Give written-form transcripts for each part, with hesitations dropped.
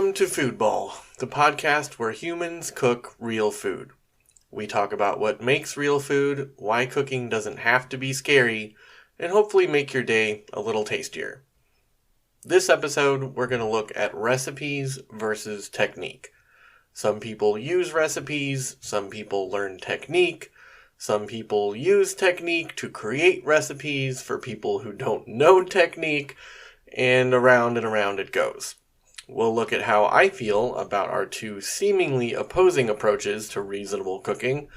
Welcome to Foodball, the podcast where humans cook real food. We talk about what makes real food, why cooking doesn't have to be scary, and hopefully make your day a little tastier. This episode, we're going to look at recipes versus technique. Some people use recipes, some people learn technique, some people use technique to create recipes for people who don't know technique, and around it goes. We'll look at how I feel about our two seemingly opposing approaches to reasonable cooking,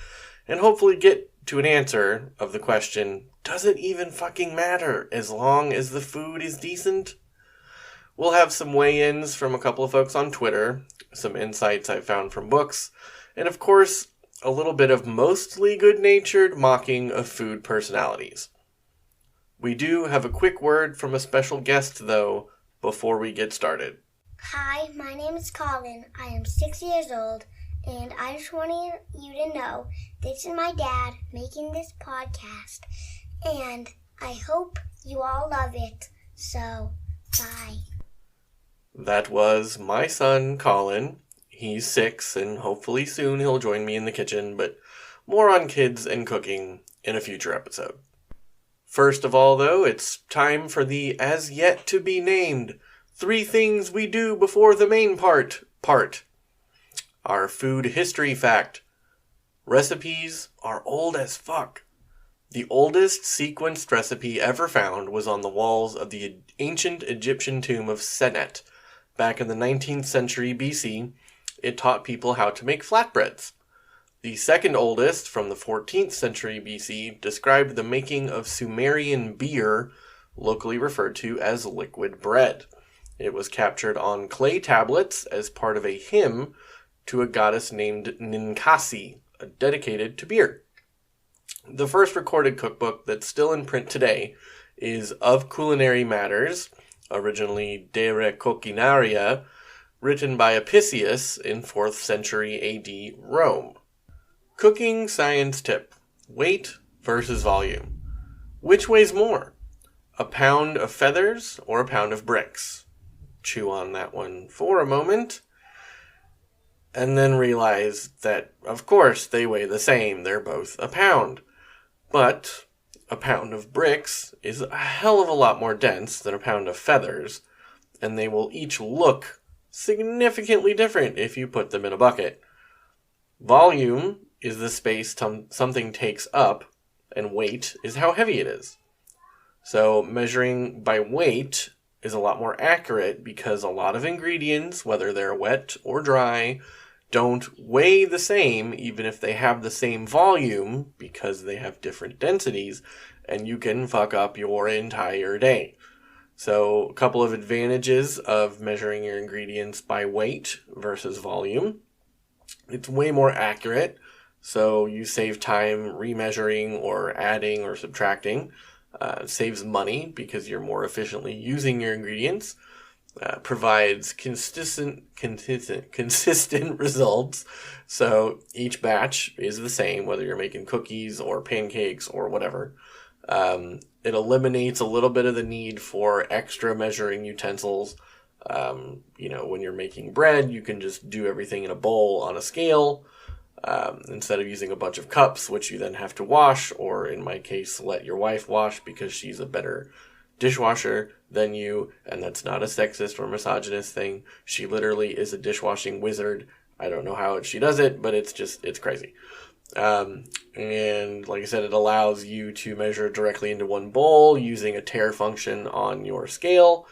and hopefully get to an answer of the question, does it even fucking matter as long as the food is decent? We'll have some weigh-ins from a couple of folks on Twitter, some insights I found from books, and of course, a little bit of mostly good-natured mocking of food personalities. We do have a quick word from a special guest, though, before we get started. Hi, my name is Colin. I am 6 years old, and I just wanted you to know this is my dad making this podcast, and I hope you all love it. So, bye. That was my son, Colin. He's 6, and hopefully soon he'll join me in the kitchen, but more on kids and cooking in a future episode. First of all, though, it's time for the as-yet-to-be-named 3 things we do before the main part. Our food history fact. Recipes are old as fuck. The oldest sequenced recipe ever found was on the walls of the ancient Egyptian tomb of Senet. Back in the 19th century BC, it taught people how to make flatbreads. The second oldest, from the 14th century BC, described the making of Sumerian beer, locally referred to as liquid bread. It was captured on clay tablets as part of a hymn to a goddess named Ninkasi, dedicated to beer. The first recorded cookbook that's still in print today is Of Culinary Matters, originally De Re Coquinaria, written by Apicius in 4th century AD Rome. Cooking science tip. Weight versus volume. Which weighs more? A pound of feathers or a pound of bricks? Chew on that one for a moment, and then realize that, of course, they weigh the same. They're both a pound. But a pound of bricks is a hell of a lot more dense than a pound of feathers, and they will each look significantly different if you put them in a bucket. Volume is the space something takes up, and weight is how heavy it is. So measuring by weight is a lot more accurate because a lot of ingredients, whether they're wet or dry, don't weigh the same even if they have the same volume because they have different densities, and you can fuck up your entire day. So a couple of advantages of measuring your ingredients by weight versus volume. It's way more accurate, so you save time remeasuring or adding or subtracting. Saves money because you're more efficiently using your ingredients. Provides consistent results. So each batch is the same, whether you're making cookies or pancakes or whatever. It eliminates a little bit of the need for extra measuring utensils. When you're making bread, you can just do everything in a bowl on a scale. Instead of using a bunch of cups, which you then have to wash, or in my case, let your wife wash because she's a better dishwasher than you, and that's not a sexist or misogynist thing. She literally is a dishwashing wizard. I don't know how she does it, but it's crazy. And like I said, it allows you to measure directly into one bowl using a tare function on your scale.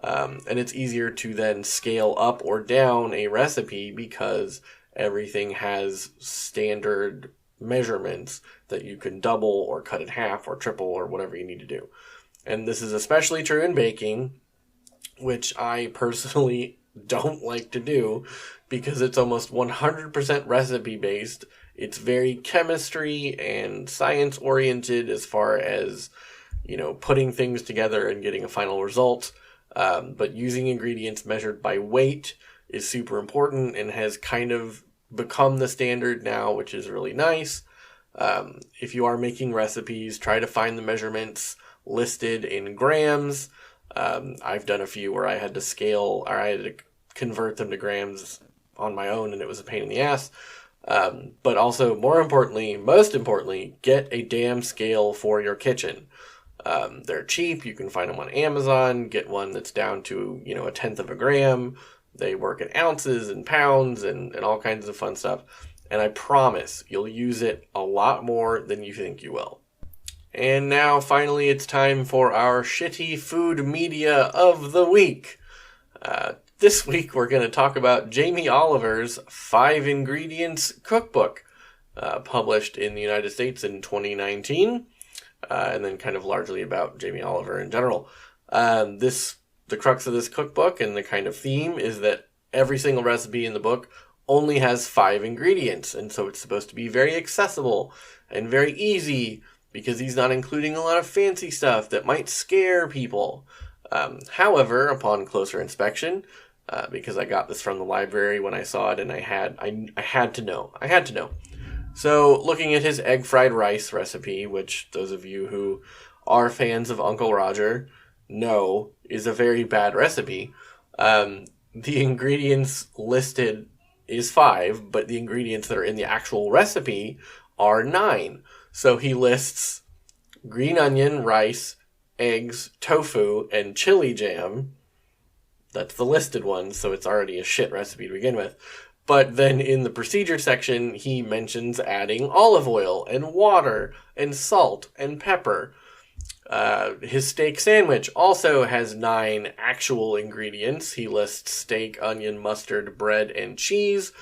And it's easier to then scale up or down a recipe because everything has standard measurements that you can double or cut in half or triple or whatever you need to do. And this is especially true in baking, which I personally don't like to do because it's almost 100% recipe based. It's very chemistry and science oriented as far as, putting things together and getting a final result. But using ingredients measured by weight is super important and has kind of become the standard now, which is really nice. If you are making recipes, try to find the measurements listed in grams. I've done a few where I had to scale, or I had to convert them to grams on my own, and it was a pain in the ass. But also, most importantly, get a damn scale for your kitchen. They're cheap. You can find them on Amazon. Get one that's down to, 1/10 of a gram. They work in ounces and pounds and all kinds of fun stuff. And I promise you'll use it a lot more than you think you will. And now, finally, it's time for our shitty food media of the week. This week, we're going to talk about Jamie Oliver's 5 Ingredients Cookbook, published in the United States in 2019, and then kind of largely about Jamie Oliver in general. The crux of this cookbook and the kind of theme is that every single recipe in the book only has 5 ingredients, and so it's supposed to be very accessible and very easy because he's not including a lot of fancy stuff that might scare people. However, upon closer inspection, because I got this from the library when I saw it, and I had to know. So, looking at his egg fried rice recipe, which those of you who are fans of Uncle Roger know is a very bad recipe, the ingredients listed is 5, but the ingredients that are in the actual recipe are 9. So he lists green onion, rice, eggs, tofu, and chili jam. That's the listed one, so it's already a shit recipe to begin with. But then in the procedure section, he mentions adding olive oil and water and salt and pepper. His steak sandwich also has 9 actual ingredients. He lists steak, onion, mustard, bread, and cheese,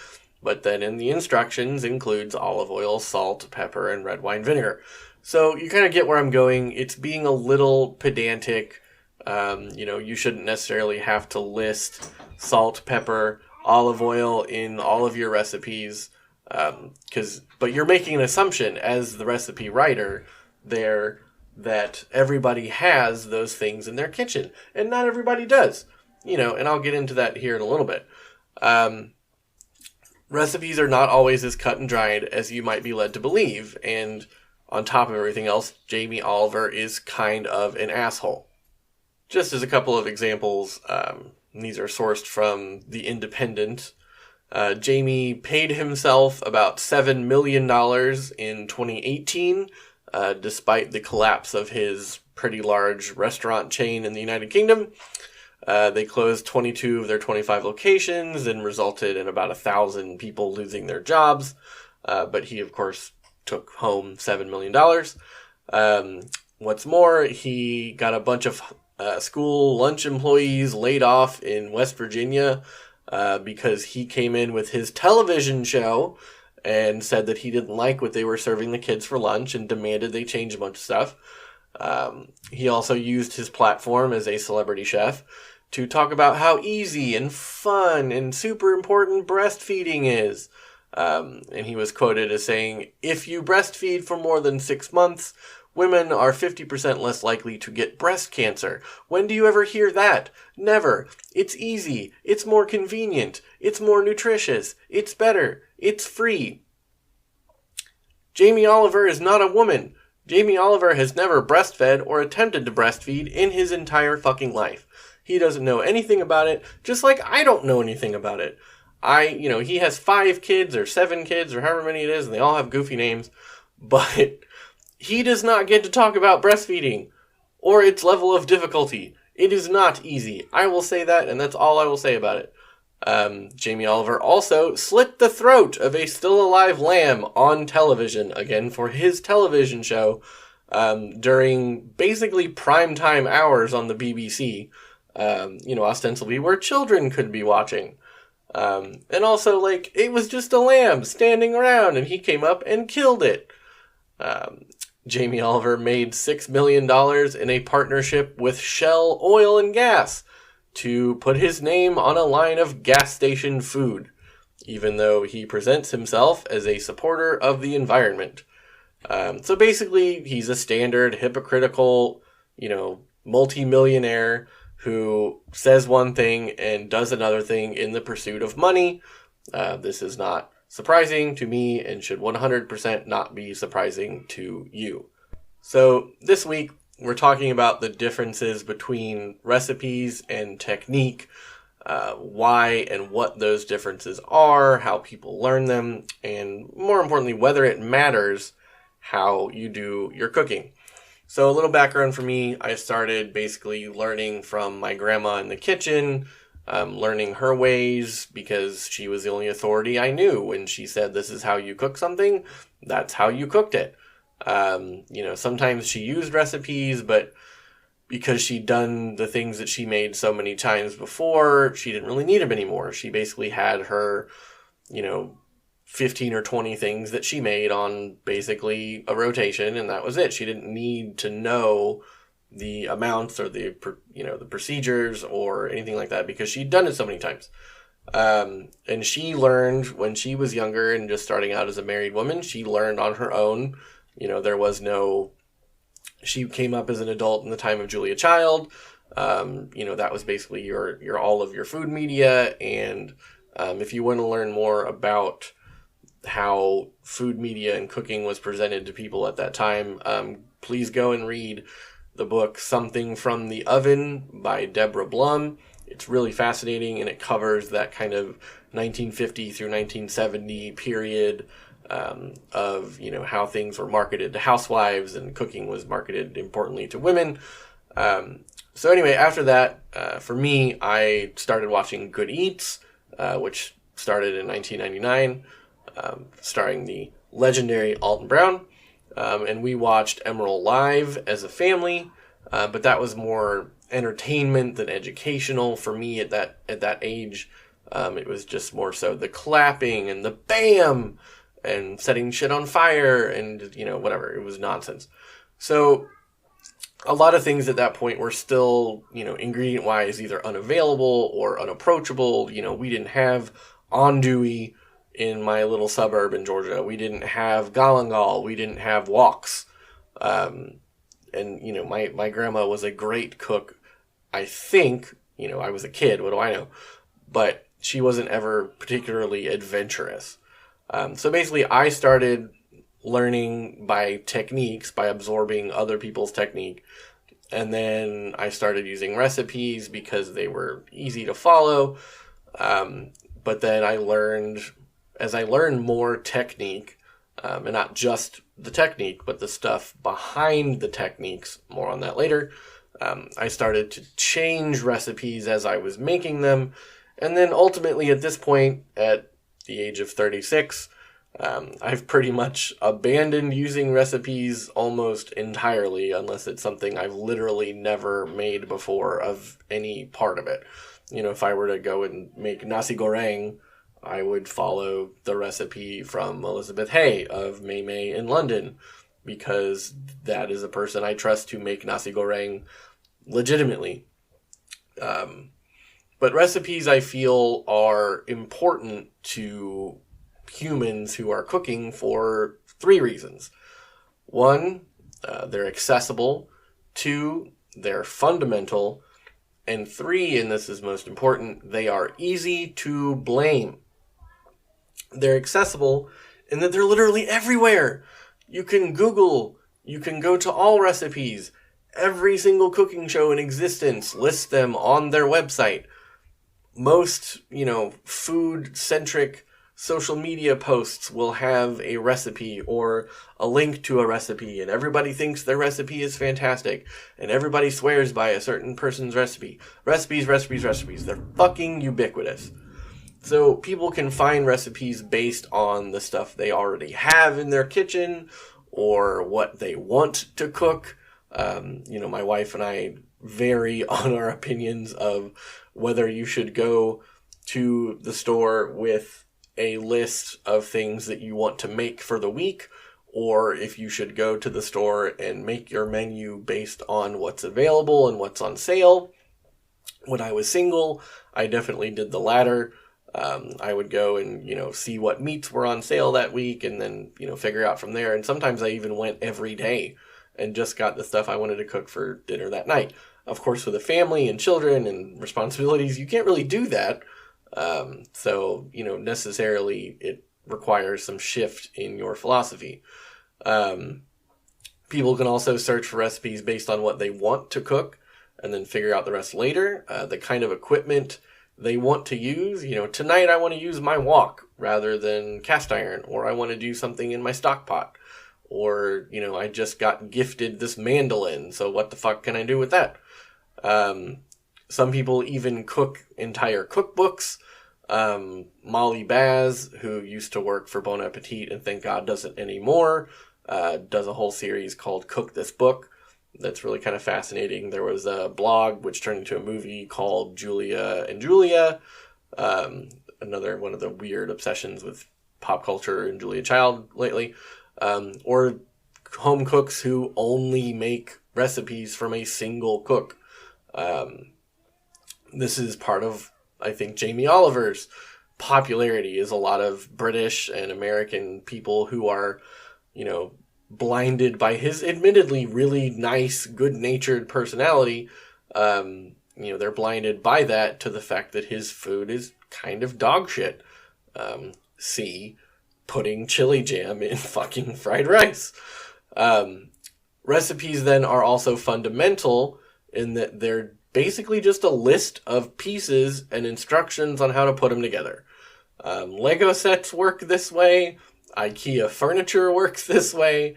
but then in the instructions includes olive oil, salt, pepper, and red wine vinegar. So you kind of get where I'm going. It's being a little pedantic. You shouldn't necessarily have to list salt, pepper, olive oil in all of your recipes, but you're making an assumption as the recipe writer there that everybody has those things in their kitchen, and not everybody does, and I'll get into that here in a little bit. Recipes are not always as cut and dried as you might be led to believe, and on top of everything else, Jamie Oliver is kind of an asshole. Just as a couple of examples, these are sourced from The Independent. Jamie paid himself about $7 million in 2018, despite the collapse of his pretty large restaurant chain in the United Kingdom. They closed 22 of their 25 locations and resulted in about 1,000 people losing their jobs. But he, of course, took home $7 million. What's more, he got a bunch of school lunch employees laid off in West Virginia because he came in with his television show and said that he didn't like what they were serving the kids for lunch and demanded they change a bunch of stuff. He also used his platform as a celebrity chef to talk about how easy and fun and super important breastfeeding is. And he was quoted as saying, "If you breastfeed for more than 6 months, women are 50% less likely to get breast cancer. When do you ever hear that? Never. It's easy. It's more convenient. It's more nutritious. It's better. It's free." Jamie Oliver is not a woman. Jamie Oliver has never breastfed or attempted to breastfeed in his entire fucking life. He doesn't know anything about it, just like I don't know anything about it. He has 5 kids or 7 kids or however many it is, and they all have goofy names, but he does not get to talk about breastfeeding or its level of difficulty. It is not easy. I will say that, and that's all I will say about it. Jamie Oliver also slit the throat of a still alive lamb on television, again for his television show, during basically primetime hours on the BBC, ostensibly where children could be watching. And also, it was just a lamb standing around, and he came up and killed it. Jamie Oliver made $6 million in a partnership with Shell Oil and Gas to put his name on a line of gas station food, even though he presents himself as a supporter of the environment. So basically, he's a standard hypocritical, multi-millionaire who says one thing and does another thing in the pursuit of money. This is not surprising to me and should 100% not be surprising to you. So this week, we're talking about the differences between recipes and technique why and what those differences are, how people learn them, and more importantly, whether it matters how you do your cooking. So a little background for me, I started basically learning from my grandma in the kitchen, learning her ways because she was the only authority I knew. When she said, this is how you cook something, that's how you cooked it. Sometimes she used recipes, but because she'd done the things that she made so many times before, she didn't really need them anymore. She basically had her, 15 or 20 things that she made on basically a rotation, and that was it. She didn't need to know the amounts or the procedures or anything like that because she'd done it so many times. And she learned when she was younger and just starting out as a married woman, she learned on her own. She came up as an adult in the time of Julia Child. That was basically your all of your food media. And if you want to learn more about how food media and cooking was presented to people at that time, please go and read the book Something from the Oven by Deborah Blum. It's really fascinating, and it covers that kind of 1950 through 1970 period of how things were marketed to housewives and cooking was marketed importantly to women. So anyway, after that, for me, I started watching Good Eats, which started in 1999, starring the legendary Alton Brown. And we watched Emerald Live as a family, but that was more entertainment than educational for me at that age. It was just more so the clapping and the bam and setting shit on fire and whatever. It was nonsense. So a lot of things at that point were still ingredient wise either unavailable or unapproachable. We didn't have andouille in my little suburb in Georgia. We didn't have galangal. We didn't have woks. My grandma was a great cook. I think, I was a kid. What do I know? But she wasn't ever particularly adventurous. So basically I started learning by techniques, by absorbing other people's technique. And then I started using recipes because they were easy to follow. But then as I learned more technique, and not just the technique, but the stuff behind the techniques, more on that later, I started to change recipes as I was making them. And then ultimately at this point, at the age of 36, I've pretty much abandoned using recipes almost entirely, unless it's something I've literally never made before of any part of it. If I were to go and make nasi goreng, I would follow the recipe from Elizabeth Hay of May May in London, because that is a person I trust to make nasi goreng legitimately. But recipes, I feel, are important to humans who are cooking for 3 reasons. 1, they're accessible. 2, they're fundamental. And 3, and this is most important, they are easy to blame. They're accessible in that they're literally everywhere. You can Google, you can go to all recipes. Every single cooking show in existence lists them on their website. Most, food-centric social media posts will have a recipe or a link to a recipe, and everybody thinks their recipe is fantastic, and everybody swears by a certain person's recipe. Recipes. They're fucking ubiquitous. So people can find recipes based on the stuff they already have in their kitchen or what they want to cook. My wife and I vary on our opinions of whether you should go to the store with a list of things that you want to make for the week, or if you should go to the store and make your menu based on what's available and what's on sale. When I was single, I definitely did the latter. I would go and, see what meats were on sale that week and then, figure out from there. And sometimes I even went every day and just got the stuff I wanted to cook for dinner that night. Of course, with a family and children and responsibilities, you can't really do that. So, necessarily it requires some shift in your philosophy. People can also search for recipes based on what they want to cook and then figure out the rest later. The kind of equipment they want to use. Tonight I want to use my wok rather than cast iron, or I want to do something in my stock pot, or, I just got gifted this mandolin, so what the fuck can I do with that? Some people even cook entire cookbooks. Molly Baz, who used to work for Bon Appetit and thank God doesn't anymore, does a whole series called Cook This Book. That's really kind of fascinating. There was a blog which turned into a movie called Julia and Julia. Another one of the weird obsessions with pop culture and Julia Child lately. Or home cooks who only make recipes from a single cook. This is part of, I think, Jamie Oliver's popularity, is a lot of British and American people who are, blinded by his admittedly really nice, good-natured personality. They're blinded by that to the fact that his food is kind of dog shit. See, putting chili jam in fucking fried rice. Recipes then are also fundamental in that they're basically just a list of pieces and instructions on how to put them together. Lego sets work this way. IKEA furniture works this way.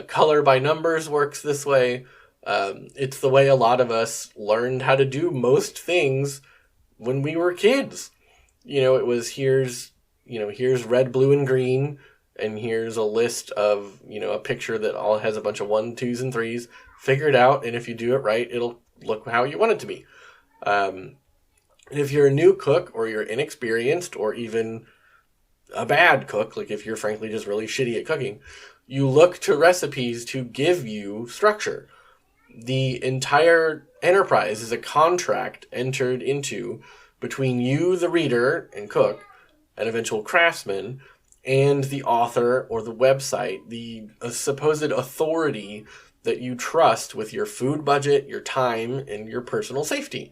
Color by numbers works this way. It's the way a lot of us learned how to do most things when we were kids. It was here's red, blue, and green, and here's a list of, a picture that all has a bunch of 1, 2s, and 3s. Figure it out, and if you do it right, it'll look how you want it to be. And if you're a new cook, or you're inexperienced, or even a bad cook, like if you're frankly just really shitty at cooking, you look to recipes to give you structure. The entire enterprise is a contract entered into between you, the reader and cook, an eventual craftsman, and the author or the website, the supposed authority that you trust with your food budget, your time, and your personal safety.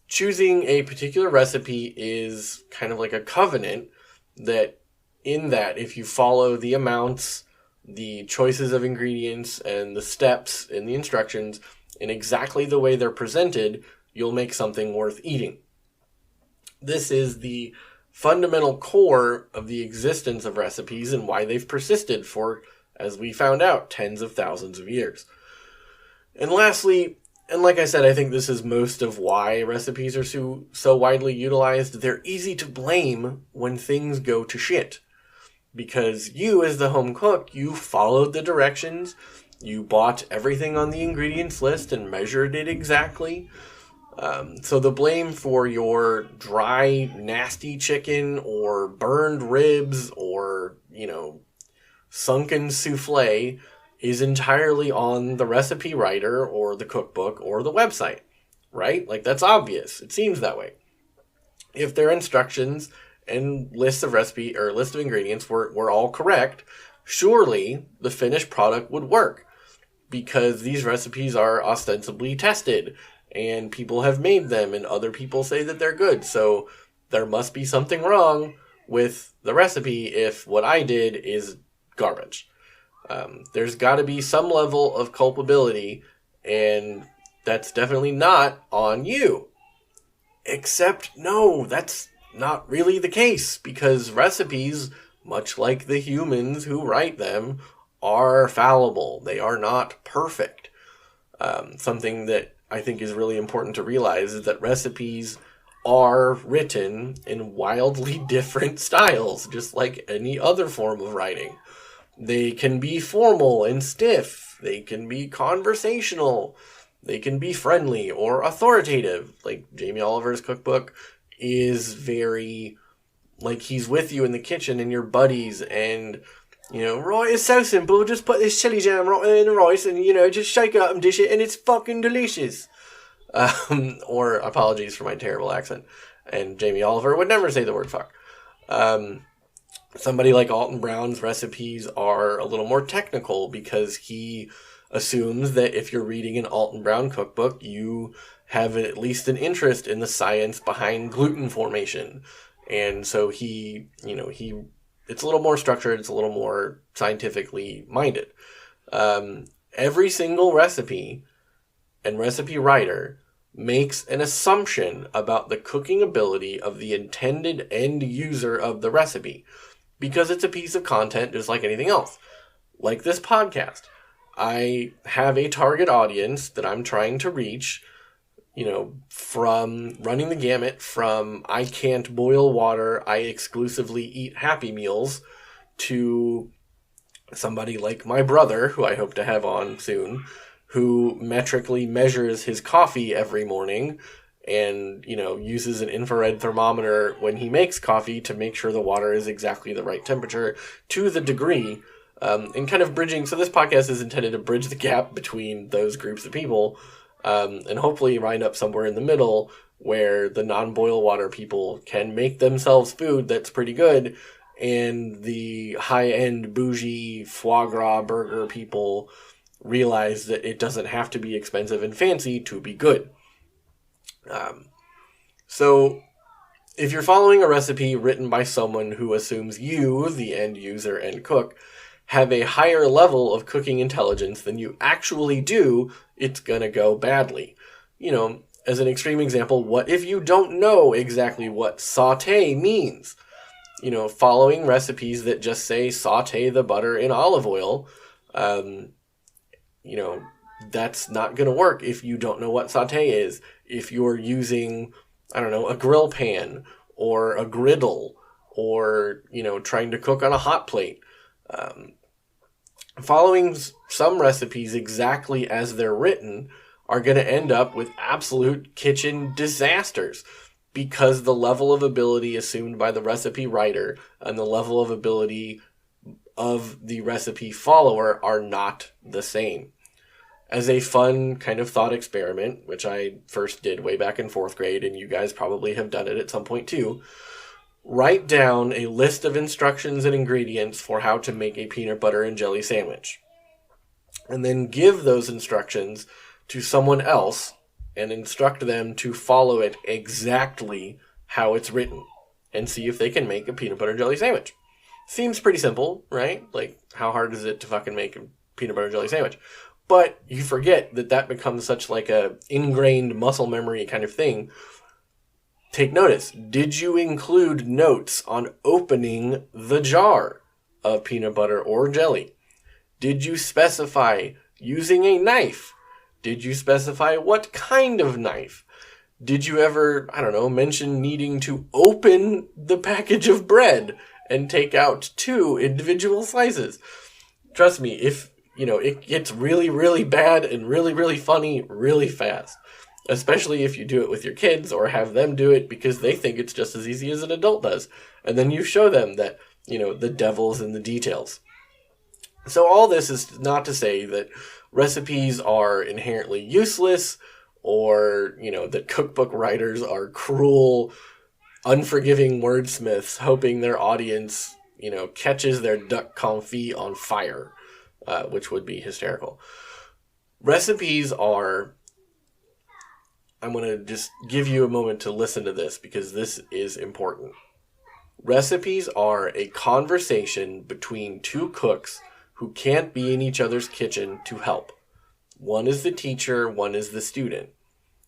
Choosing a particular recipe is kind of like a covenant that if you follow the amounts, the choices of ingredients, and the steps in the instructions in exactly the way they're presented, you'll make something worth eating. This is the fundamental core of the existence of recipes and why they've persisted for, as we found out, tens of thousands of years. And lastly, and like I said, I think this is most of why recipes are so widely utilized, they're easy to blame when things go to shit. Because you, as the home cook, you followed the directions, you bought everything on the ingredients list and measured it exactly. So the blame for your dry, nasty chicken or burned ribs or, sunken souffle is entirely on the recipe writer or the cookbook or the website, right? Like, that's obvious. It seems that way. If their instructions and list of ingredients were all correct, surely the finished product would work, because these recipes are ostensibly tested and people have made them and other people say that they're good. So there must be something wrong with the recipe if what I did is garbage. There's got to be some level of culpability, and that's definitely not on you. Except, no, that's not really the case, because recipes, much like the humans who write them, are fallible. They are not perfect. Something that I think is really important to realize is that recipes are written in wildly different styles, just like any other form of writing. They can be formal and stiff. They can be conversational. They can be friendly or authoritative. Like Jamie Oliver's cookbook is very, like, he's with you in the kitchen and your buddies, and, right, it's so simple. Just put this chili jam right in the rice and, just shake it up and dish it, and it's fucking delicious. Or apologies for my terrible accent. And Jamie Oliver would never say the word fuck. Somebody like Alton Brown's recipes are a little more technical, because he assumes that if you're reading an Alton Brown cookbook, you have at least an interest in the science behind gluten formation. And so it's a little more structured, it's a little more scientifically minded. Every single recipe and recipe writer makes an assumption about the cooking ability of the intended end user of the recipe, because it's a piece of content just like anything else. Like this podcast. I have a target audience that I'm trying to reach, from running the gamut from I can't boil water, I exclusively eat Happy Meals, to somebody like my brother, who I hope to have on soon, who metrically measures his coffee every morning and, uses an infrared thermometer when he makes coffee to make sure the water is exactly the right temperature to the degree, and kind of bridging. So this podcast is intended to bridge the gap between those groups of people, and hopefully wind up somewhere in the middle where the non-boil water people can make themselves food that's pretty good, and the high-end bougie foie gras burger people realize that it doesn't have to be expensive and fancy to be good. So if you're following a recipe written by someone who assumes you, the end user and cook, have a higher level of cooking intelligence than you actually do, it's gonna go badly. As an extreme example, what if you don't know exactly what saute means? Following recipes that just say saute the butter in olive oil, that's not going to work if you don't know what saute is. If you're using, a grill pan or a griddle or, trying to cook on a hot plate. Following some recipes exactly as they're written are going to end up with absolute kitchen disasters, because the level of ability assumed by the recipe writer and the level of ability of the recipe follower are not the same. As a fun kind of thought experiment, which I first did way back in 4th grade, and you guys probably have done it at some point too, write down a list of instructions and ingredients for how to make a peanut butter and jelly sandwich. And then give those instructions to someone else and instruct them to follow it exactly how it's written, and see if they can make a peanut butter and jelly sandwich. Seems pretty simple, right? Like, how hard is it to fucking make a peanut butter and jelly sandwich? But you forget that becomes such like a ingrained muscle memory kind of thing. Take notice. Did you include notes on opening the jar of peanut butter or jelly? Did you specify using a knife? Did you specify what kind of knife? Did you ever, mention needing to open the package of bread and take out 2 individual slices? Trust me, if, it gets really, really bad and really, really funny really fast. Especially if you do it with your kids or have them do it because they think it's just as easy as an adult does. And then you show them that, the devil's in the details. So all this is not to say that recipes are inherently useless, or, that cookbook writers are cruel, unforgiving wordsmiths hoping their audience, catches their duck confit on fire, which would be hysterical. Recipes are... I'm going to just give you a moment to listen to this, because this is important. Recipes are a conversation between 2 cooks who can't be in each other's kitchen to help. One is the teacher, one is the student.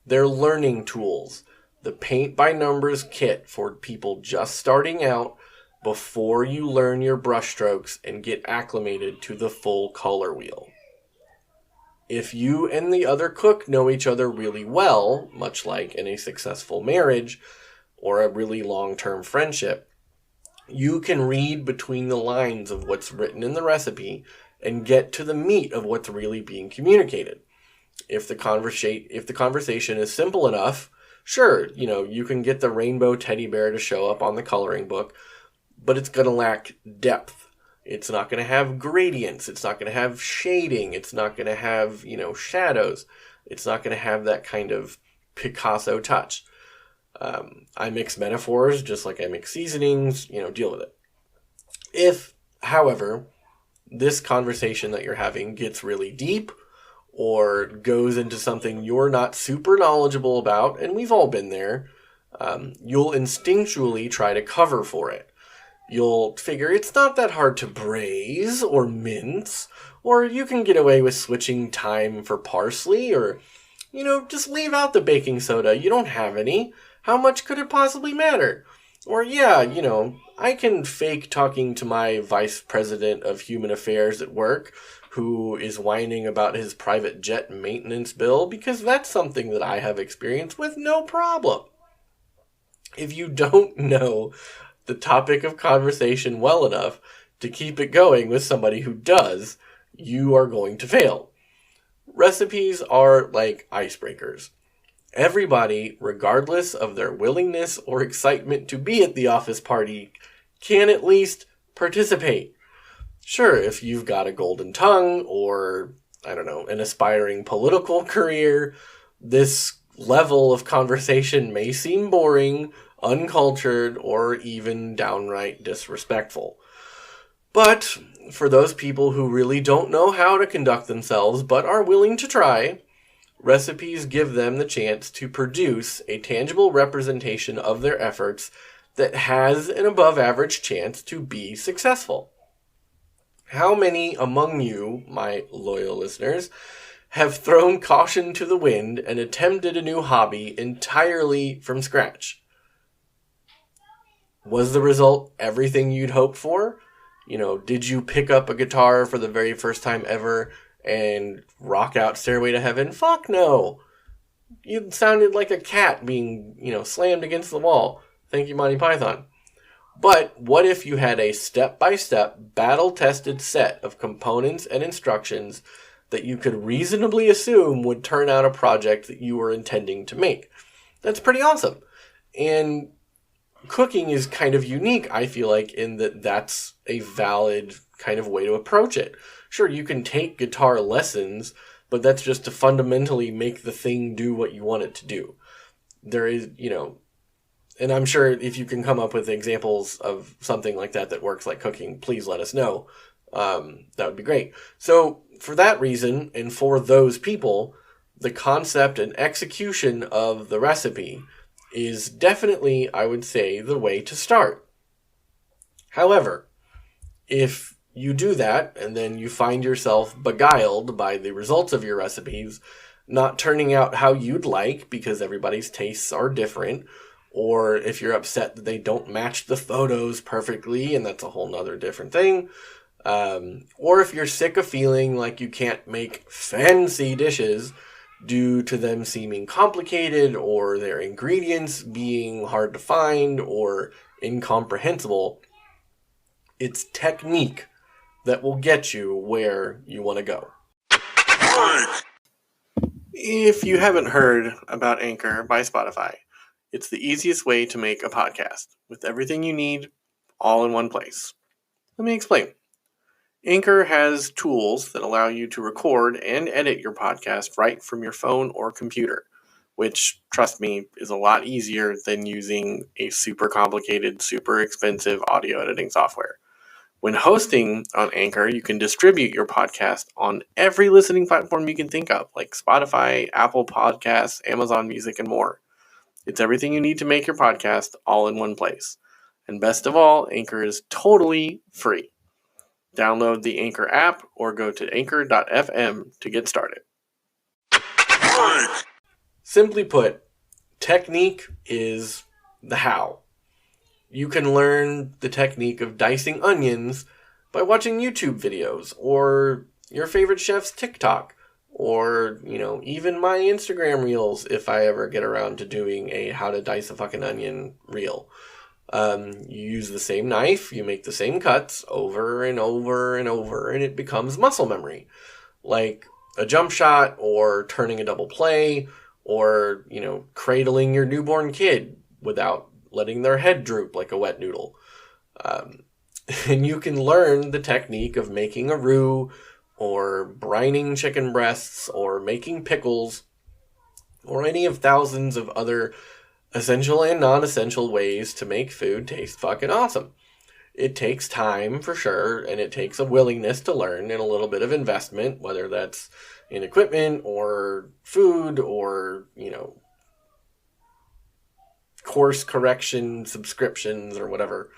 They're learning tools, the paint-by-numbers kit for people just starting out before you learn your brushstrokes and get acclimated to the full color wheel. If you and the other cook know each other really well, much like in a successful marriage or a really long-term friendship, you can read between the lines of what's written in the recipe and get to the meat of what's really being communicated. If the conversation is simple enough, sure, you can get the rainbow teddy bear to show up on the coloring book, but it's going to lack depth. It's not going to have gradients. It's not going to have shading. It's not going to have, shadows. It's not going to have that kind of Picasso touch. I mix metaphors just like I mix seasonings, deal with it. If, however, this conversation that you're having gets really deep or goes into something you're not super knowledgeable about, and we've all been there, you'll instinctually try to cover for it. You'll figure it's not that hard to braise or mince, or you can get away with switching thyme for parsley, or Just leave out the baking soda. You don't have any. How much could it possibly matter? Or, yeah, I can fake talking to my vice president of human affairs at work who is whining about his private jet maintenance bill because that's something that I have experience with, no problem. If you don't know the topic of conversation well enough to keep it going with somebody who does, you are going to fail. Recipes are like icebreakers. Everybody, regardless of their willingness or excitement to be at the office party, can at least participate. Sure, if you've got a golden tongue or, an aspiring political career, this level of conversation may seem boring, uncultured, or even downright disrespectful. But for those people who really don't know how to conduct themselves but are willing to try, recipes give them the chance to produce a tangible representation of their efforts that has an above-average chance to be successful. How many among you, my loyal listeners, have thrown caution to the wind and attempted a new hobby entirely from scratch? Was the result everything you'd hoped for? Did you pick up a guitar for the very first time ever and rock out Stairway to Heaven? Fuck no. You sounded like a cat being, slammed against the wall. Thank you, Monty Python. But what if you had a step-by-step, battle-tested set of components and instructions that you could reasonably assume would turn out a project that you were intending to make? That's pretty awesome. And cooking is kind of unique, I feel like, in that that's a valid kind of way to approach it. Sure, you can take guitar lessons, but that's just to fundamentally make the thing do what you want it to do. There is, and I'm sure if you can come up with examples of something like that works like cooking, please let us know. That would be great. So for that reason, and for those people, the concept and execution of the recipe is definitely, I would say, the way to start. However, if you do that and then you find yourself beguiled by the results of your recipes not turning out how you'd like because everybody's tastes are different, or if you're upset that they don't match the photos perfectly, and that's a whole nother different thing, or if you're sick of feeling like you can't make fancy dishes due to them seeming complicated or their ingredients being hard to find or incomprehensible, it's technique that will get you where you want to go. If you haven't heard about Anchor by Spotify, it's the easiest way to make a podcast with everything you need all in one place. Let me explain. Anchor has tools that allow you to record and edit your podcast right from your phone or computer, which, trust me, is a lot easier than using a super complicated, super expensive audio editing software. When hosting on Anchor, you can distribute your podcast on every listening platform you can think of, like Spotify, Apple Podcasts, Amazon Music, and more. It's everything you need to make your podcast all in one place. And best of all, Anchor is totally free. Download the Anchor app or go to anchor.fm to get started. Simply put, technique is the how. You can learn the technique of dicing onions by watching YouTube videos or your favorite chef's TikTok or, even my Instagram reels if I ever get around to doing a how to dice a fucking onion reel. You use the same knife, you make the same cuts over and over and over, and it becomes muscle memory. Like a jump shot or turning a double play or, cradling your newborn kid without letting their head droop like a wet noodle. And you can learn the technique of making a roux or brining chicken breasts or making pickles or any of thousands of other essential and non-essential ways to make food taste fucking awesome. It takes time for sure, and it takes a willingness to learn and a little bit of investment, whether that's in equipment or food or, course correction subscriptions or whatever.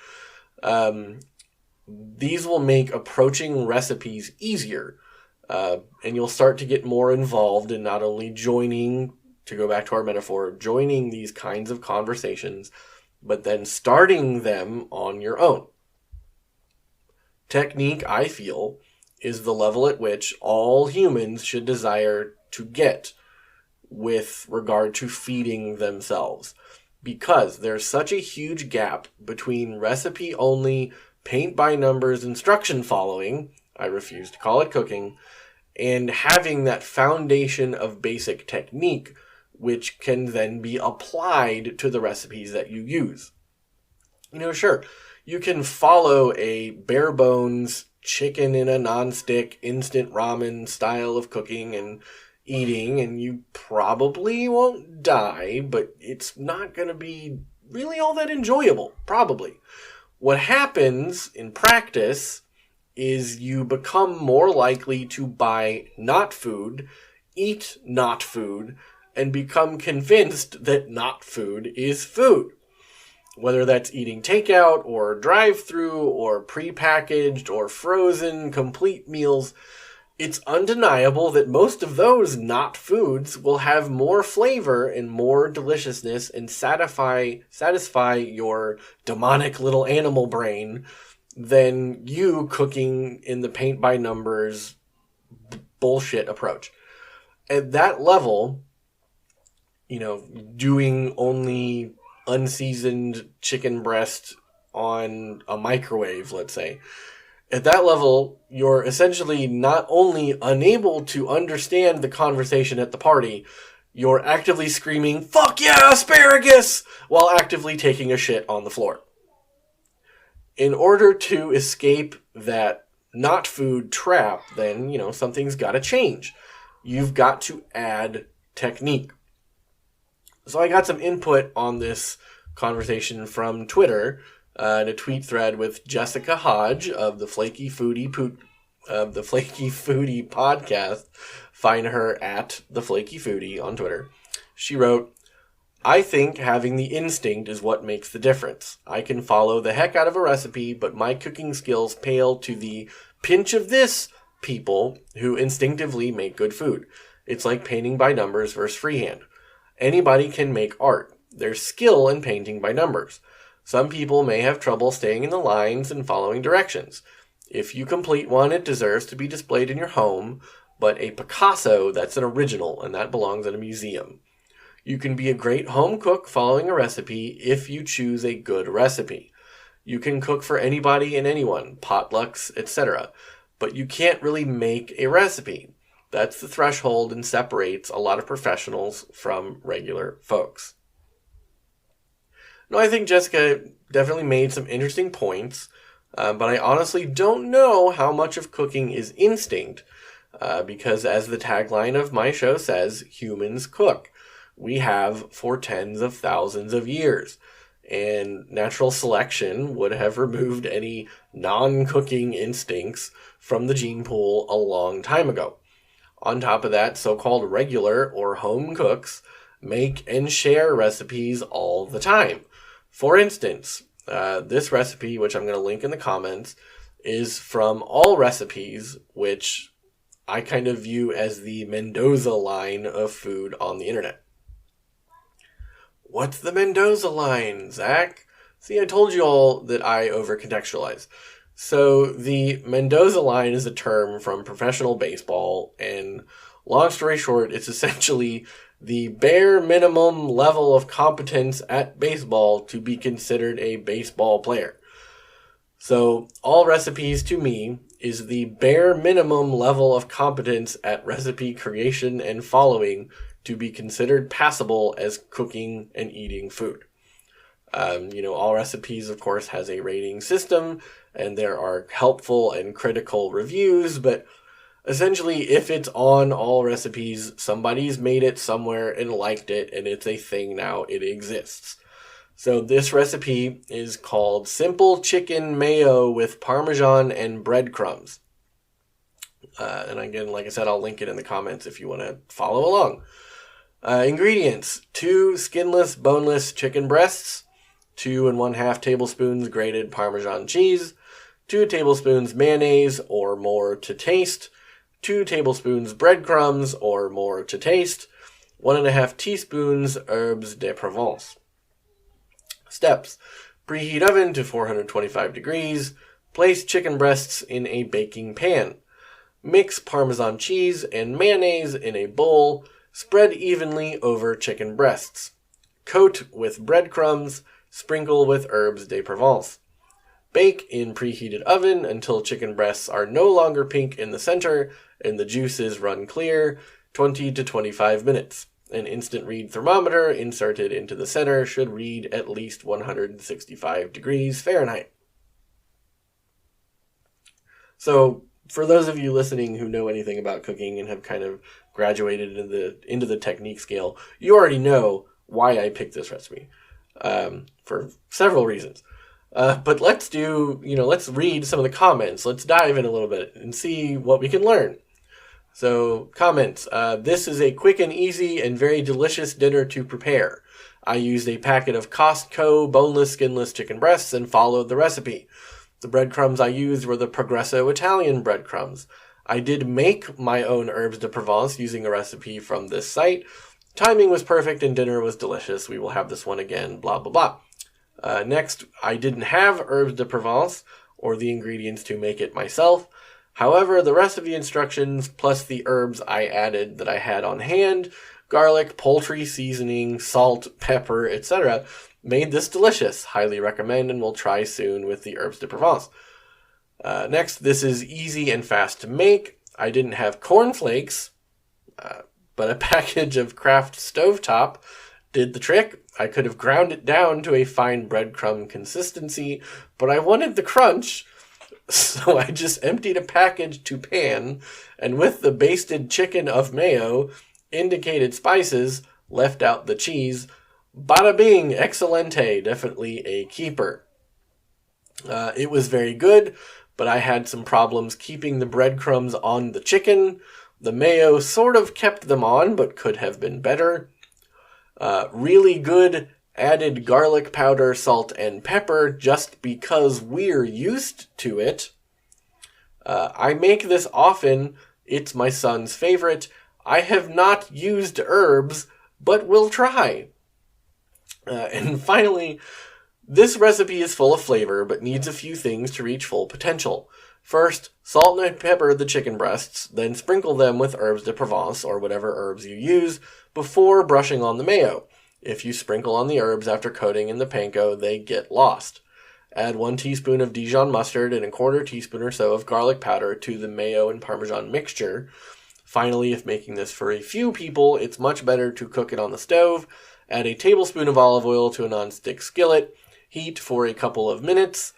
These will make approaching recipes easier. And you'll start to get more involved in not only joining, to go back to our metaphor, joining these kinds of conversations, but then starting them on your own. Technique, I feel, is the level at which all humans should desire to get with regard to feeding themselves. Because there's such a huge gap between recipe-only, paint-by-numbers instruction following, I refuse to call it cooking, and having that foundation of basic technique, which can then be applied to the recipes that you use. Sure, you can follow a bare bones chicken in a nonstick instant ramen style of cooking and eating, and you probably won't die, but it's not going to be really all that enjoyable, probably. What happens in practice is you become more likely to buy not food, eat not food, and become convinced that not food is food. Whether that's eating takeout or drive-through or prepackaged or frozen complete meals, it's undeniable that most of those not foods will have more flavor and more deliciousness and satisfy your demonic little animal brain than you cooking in the paint-by-numbers bullshit approach. At that level, doing only unseasoned chicken breast on a microwave, let's say. At that level, you're essentially not only unable to understand the conversation at the party, you're actively screaming, "Fuck yeah, asparagus!" while actively taking a shit on the floor. In order to escape that not food trap, then, something's got to change. You've got to add technique. So I got some input on this conversation from Twitter, in a tweet thread with Jessica Hodge of the Flaky Foodie podcast. Find her at the Flaky Foodie on Twitter. She wrote, "I think having the instinct is what makes the difference. I can follow the heck out of a recipe, but my cooking skills pale to the pinch of this people who instinctively make good food. It's like painting by numbers versus freehand. Anybody can make art. There's skill in painting by numbers. Some people may have trouble staying in the lines and following directions. If you complete one, it deserves to be displayed in your home, but a Picasso, that's an original, and that belongs in a museum. You can be a great home cook following a recipe if you choose a good recipe. You can cook for anybody and anyone, potlucks, etc., but you can't really make a recipe. That's the threshold and separates a lot of professionals from regular folks." Now, I think Jessica definitely made some interesting points, but I honestly don't know how much of cooking is instinct, because as the tagline of my show says, humans cook. We have for tens of thousands of years, and natural selection would have removed any non-cooking instincts from the gene pool a long time ago. On top of that, so-called regular or home cooks make and share recipes all the time. For instance, this recipe, which I'm going to link in the comments, is from All Recipes, which I kind of view as the Mendoza Line of food on the internet. What's the Mendoza Line, Zach? See, I told you all that I over-contextualize. So the Mendoza Line is a term from professional baseball, and long story short, it's essentially the bare minimum level of competence at baseball to be considered a baseball player. So All Recipes to me is the bare minimum level of competence at recipe creation and following to be considered passable as cooking and eating food. All Recipes, of course, has a rating system, and there are helpful and critical reviews, but essentially, if it's on All Recipes, somebody's made it somewhere and liked it, and it's a thing now, it exists. So this recipe is called Simple Chicken Mayo with Parmesan and Breadcrumbs. And again, like I said, I'll link it in the comments if you want to follow along. Ingredients: 2 skinless, boneless chicken breasts, 2 1/2 tablespoons grated Parmesan cheese, 2 tablespoons mayonnaise or more to taste, 2 tablespoons breadcrumbs or more to taste, 1.5 teaspoons herbes de Provence. Steps. Preheat oven to 425 degrees. Place chicken breasts in a baking pan. Mix Parmesan cheese and mayonnaise in a bowl. Spread evenly over chicken breasts. Coat with breadcrumbs. Sprinkle with herbes de Provence. Bake in preheated oven until chicken breasts are no longer pink in the center and the juices run clear, 20 to 25 minutes. An instant read thermometer inserted into the center should read at least 165 degrees Fahrenheit. So, for those of you listening who know anything about cooking and have kind of graduated into the technique scale, you already know why I picked this recipe, for several reasons. But let's read some of the comments. Let's dive in a little bit and see what we can learn. So, comments. This is a quick and easy and very delicious dinner to prepare. I used a packet of Costco boneless, skinless chicken breasts and followed the recipe. The breadcrumbs I used were the Progresso Italian breadcrumbs. I did make my own herbes de Provence using a recipe from this site. Timing was perfect and dinner was delicious. We will have this one again, blah, blah, blah. Next, I didn't have herbes de Provence or the ingredients to make it myself. However, the recipe instructions plus the herbs I added that I had on hand, garlic, poultry seasoning, salt, pepper, etc., made this delicious. Highly recommend and will try soon with the herbes de Provence. Next, this is easy and fast to make. I didn't have cornflakes, but a package of Kraft Stovetop did the trick. I could have ground it down to a fine breadcrumb consistency, but I wanted the crunch, so I just emptied a package to pan, and with the basted chicken of mayo, indicated spices, left out the cheese. Bada bing, excelente, definitely a keeper. It was very good, but I had some problems keeping the breadcrumbs on the chicken. The mayo sort of kept them on, but could have been better. Really good added garlic powder, salt, and pepper just because we're used to it. I make this often. It's my son's favorite. I have not used herbs, but will try. And finally, this recipe is full of flavor, but needs a few things to reach full potential. First, salt and pepper the chicken breasts, then sprinkle them with herbes de Provence, or whatever herbs you use, before brushing on the mayo. If you sprinkle on the herbs after coating in the panko, they get lost. Add 1 teaspoon of Dijon mustard and a 1/4 teaspoon or so of garlic powder to the mayo and Parmesan mixture. Finally, if making this for a few people, it's much better to cook it on the stove. Add a tablespoon of olive oil to a non-stick skillet. Heat for a couple of minutes.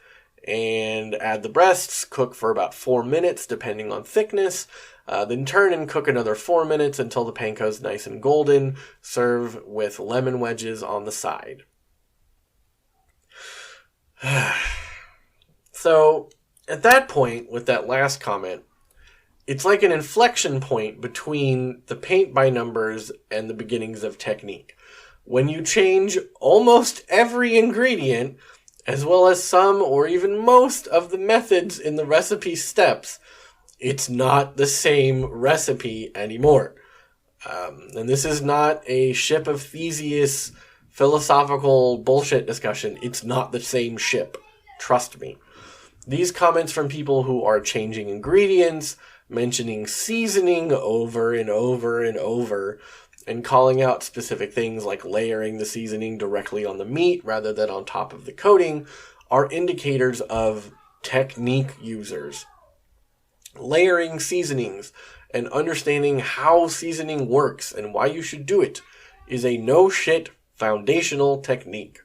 And add the breasts. Cook for about 4 minutes, depending on thickness. Then turn and cook another 4 minutes until the panko's nice and golden. Serve with lemon wedges on the side. So, at that point, with that last comment, it's like an inflection point between the paint by numbers and the beginnings of technique. When you change almost every ingredient, as well as some or even most of the methods in the recipe steps, it's not the same recipe anymore. And this is not a ship of Theseus philosophical bullshit discussion. It's not the same ship. Trust me. These comments from people who are changing ingredients, mentioning seasoning over and over and over, and calling out specific things like layering the seasoning directly on the meat rather than on top of the coating are indicators of technique users. Layering seasonings and understanding how seasoning works and why you should do it is a no-shit foundational technique.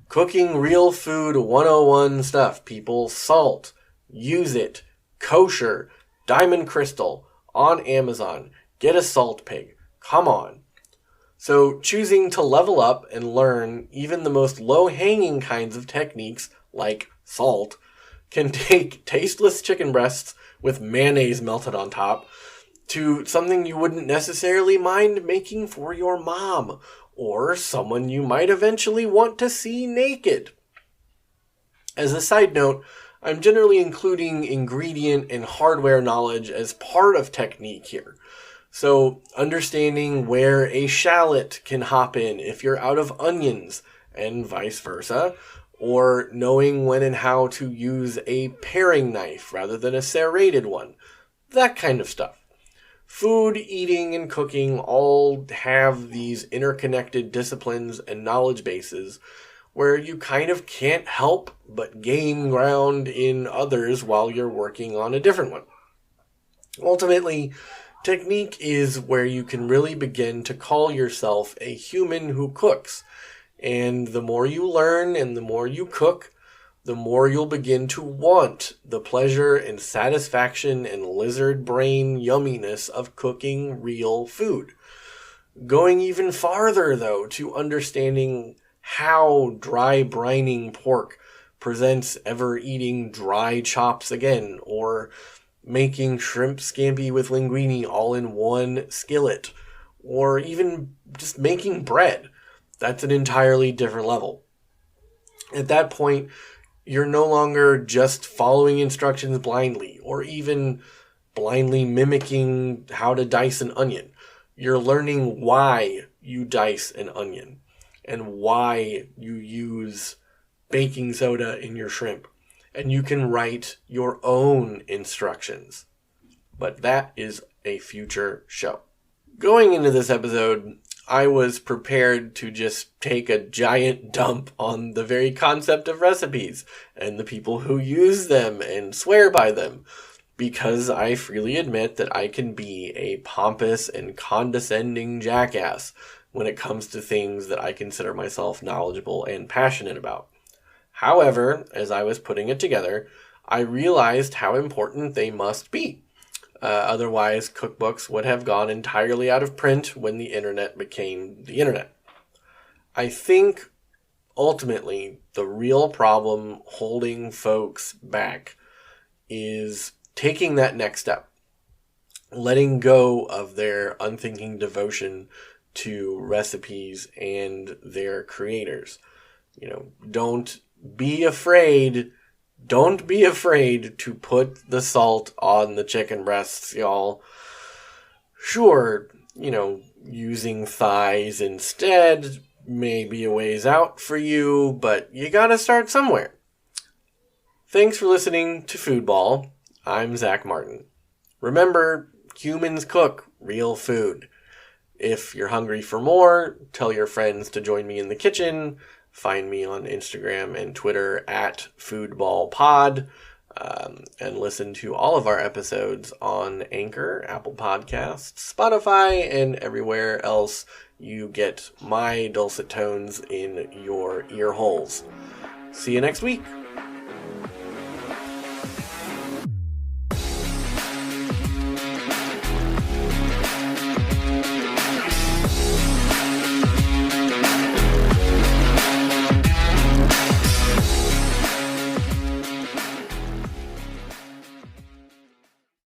Cooking real food 101 stuff, people. Salt. Use it. Kosher. Diamond Crystal. On Amazon. Get a salt pig. Come on. So choosing to level up and learn even the most low-hanging kinds of techniques, like salt, can take tasteless chicken breasts with mayonnaise melted on top to something you wouldn't necessarily mind making for your mom or someone you might eventually want to see naked. As a side note, I'm generally including ingredient and hardware knowledge as part of technique here. So understanding where a shallot can hop in if you're out of onions, and vice versa, or knowing when and how to use a paring knife rather than a serrated one. That kind of stuff. Food, eating, and cooking all have these interconnected disciplines and knowledge bases where you kind of can't help but gain ground in others while you're working on a different one. Ultimately, technique is where you can really begin to call yourself a human who cooks. And the more you learn and the more you cook, the more you'll begin to want the pleasure and satisfaction and lizard brain yumminess of cooking real food. Going even farther, though, to understanding how dry brining pork presents ever eating dry chops again, or making shrimp scampi with linguine all in one skillet, or even just making bread. That's an entirely different level. At that point, you're no longer just following instructions blindly, or even blindly mimicking how to dice an onion. You're learning why you dice an onion, and why you use baking soda in your shrimp. And you can write your own instructions. But that is a future show. Going into this episode, I was prepared to just take a giant dump on the very concept of recipes and the people who use them and swear by them, because I freely admit that I can be a pompous and condescending jackass when it comes to things that I consider myself knowledgeable and passionate about. However, as I was putting it together, I realized how important they must be. Otherwise, cookbooks would have gone entirely out of print when the internet became the internet. I think, ultimately, the real problem holding folks back is taking that next step. Letting go of their unthinking devotion to recipes and their creators. Don't be afraid to put the salt on the chicken breasts, y'all. Sure, using thighs instead may be a ways out for you, but you gotta start somewhere. Thanks for listening to Foodball. I'm Zach Martin. Remember, humans cook real food. If you're hungry for more, tell your friends to join me in the kitchen. Find me on Instagram and Twitter at FoodballPod, and listen to all of our episodes on Anchor, Apple Podcasts, Spotify, and everywhere else you get my dulcet tones in your ear holes. See you next week.